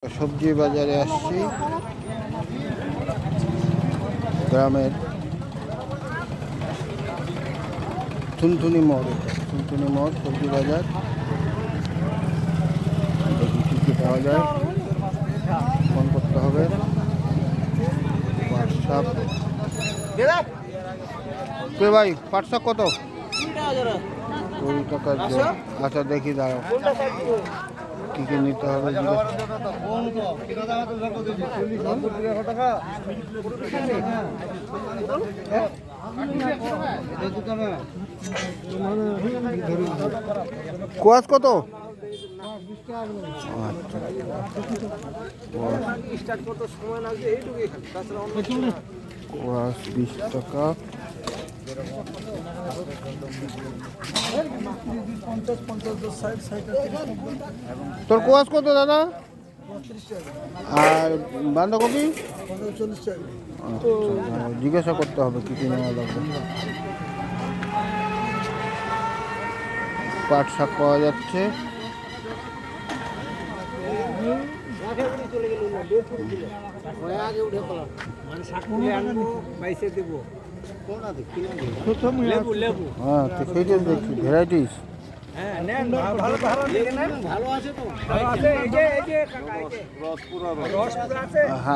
সবজি বাজারে আসছি গ্রামের থুনথুনি মোড়। থুনথুনি মোড় সবজি বাজার। দেখি কী কী পাওয়া যায়। ফোন করতে হবে। পাট শাক কে ভাই, পাট শাক কত? 20 টাকার জোর। আচ্ছা দেখি, দাঁড়াও কী কী নিতে হবে। কোয়াশ কত? কোয়াশ 20 টাকা। তোর কোয়াশ কত দাদা? আর বাঁধাকপি? জিজ্ঞাসা করতে হবে কী কী নেওয়া লাগবে। পাট শাক পাওয়া যাচ্ছে। হ্যাঁ, তো সেইটা দেখছি ভ্যারাইটিস।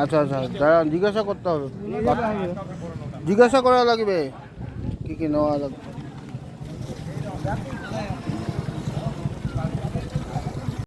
আচ্ছা আচ্ছা, দাঁড়া জিজ্ঞাসা করতে হবে, জিজ্ঞাসা করা লাগবে কী কী নেওয়া লাগবে।